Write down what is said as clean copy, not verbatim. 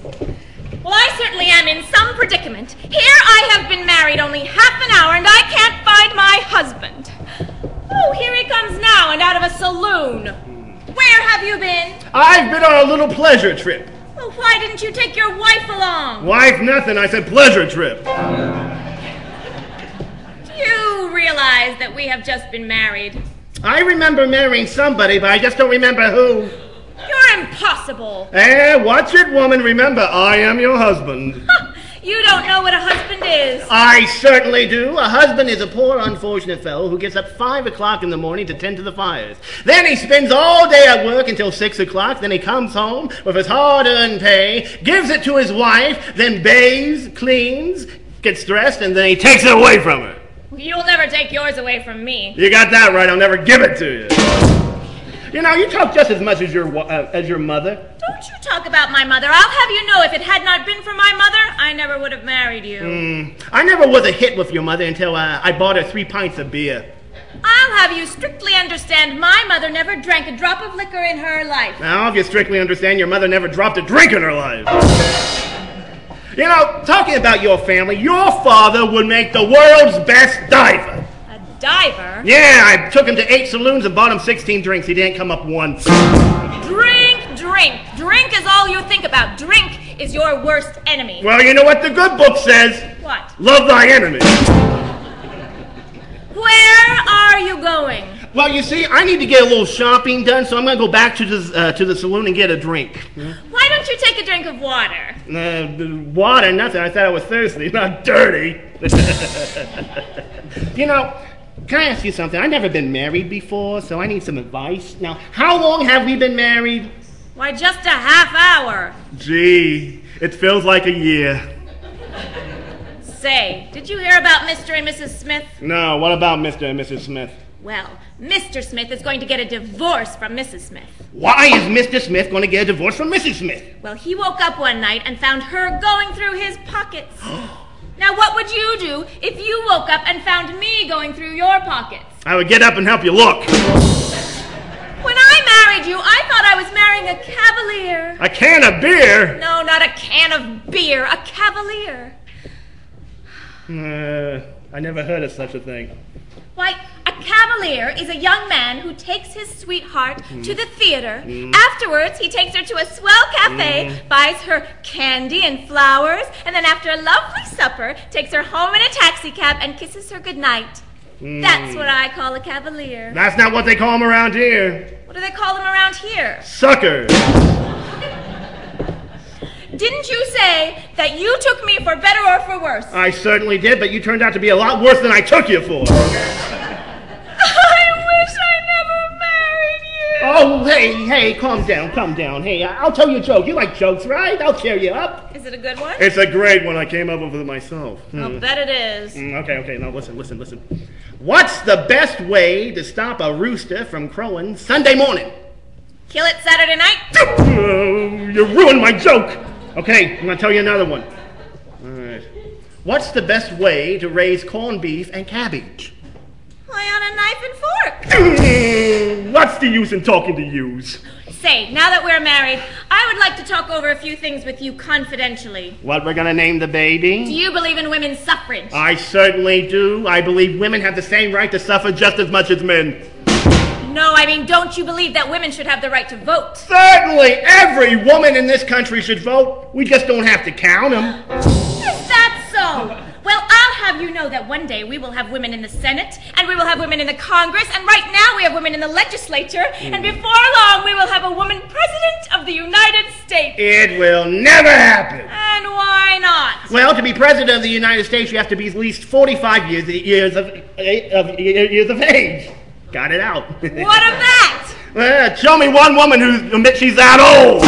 Well, I certainly am in some predicament. Here I have been married only half an hour and I can't find my husband. Oh, here he comes now and out of a saloon. Where have you been? I've been on a little pleasure trip. Well, why didn't you take your wife along? Wife nothing, I said pleasure trip. Do you realize that we have just been married? I remember marrying somebody, but I just don't remember who. You're impossible. Watch it, woman. Remember, I am your husband. You don't know what a husband is. I certainly do. A husband is a poor, unfortunate fellow who gets up 5 o'clock in the morning to tend to the fires. Then he spends all day at work until 6 o'clock. Then he comes home with his hard-earned pay, gives it to his wife, then bathes, cleans, gets dressed, and then he takes it away from her. You'll never take yours away from me. You got that right. I'll never give it to you. You know, you talk just as much as your mother. Don't you talk about my mother. I'll have you know if it had not been for my mother, I never would have married you. I never was a hit with your mother until I bought her 3 pints of beer. I'll have you strictly understand my mother never drank a drop of liquor in her life. Now, if you strictly understand, your mother never dropped a drink in her life. You know, talking about your family, your father would make the world's best diver. A diver? Yeah, I took him to 8 saloons and bought him 16 drinks. He didn't come up once. Drink, drink. Drink is all you think about. Drink is your worst enemy. Well, you know what the good book says? What? Love thy enemy. Where are you going? Well, you see, I need to get a little shopping done, so I'm going to go back to the saloon and get a drink. Why don't you take a drink of water? Water? Nothing. I thought I was thirsty, not dirty. You know, can I ask you something? I've never been married before, so I need some advice. Now, how long have we been married? Why, just a half hour. Gee, it feels like a year. Say, did you hear about Mr. and Mrs. Smith? No, what about Mr. and Mrs. Smith? Well, Mr. Smith is going to get a divorce from Mrs. Smith. Why is Mr. Smith going to get a divorce from Mrs. Smith? Well, he woke up one night and found her going through his pockets. Now, what would you do if you woke up and found me going through your pockets? I would get up and help you look. When I married you, I thought I was marrying a cavalier. A can of beer? No, not a can of beer, a cavalier. I never heard of such a thing. Why, a cavalier is a young man who takes his sweetheart to the theater. Afterwards, he takes her to a swell cafe, buys her candy and flowers, and then after a lovely supper, takes her home in a taxi cab and kisses her goodnight. That's what I call a cavalier. That's not what they call them around here. What do they call them around here? Suckers. Didn't you say that you took me for better or for worse? I certainly did, but you turned out to be a lot worse than I took you for. I wish I never married you. Oh, hey, calm down. Hey, I'll tell you a joke. You like jokes, right? I'll cheer you up. Is it a good one? It's a great one. I came up with it myself. I'll bet it is. Okay, now listen. What's the best way to stop a rooster from crowing Sunday morning? Kill it Saturday night? You ruined my joke. Okay, I'm going to tell you another one. All right. What's the best way to raise corned beef and cabbage? Why, on a knife and fork. What's the use in talking to yous? Say, now that we're married, I would like to talk over a few things with you confidentially. What we're going to name the baby? Do you believe in women's suffrage? I certainly do. I believe women have the same right to suffer just as much as men. No, I mean, don't you believe that women should have the right to vote? Certainly, every woman in this country should vote. We just don't have to count them. Is that so? Well, I'll have you know that one day we will have women in the Senate, and we will have women in the Congress, and right now we have women in the legislature, and before long we will have a woman president of the United States. It will never happen. And why not? Well, to be president of the United States, you have to be at least 45 years of age. Got it out. What of that? Show me one woman who admits she's that old.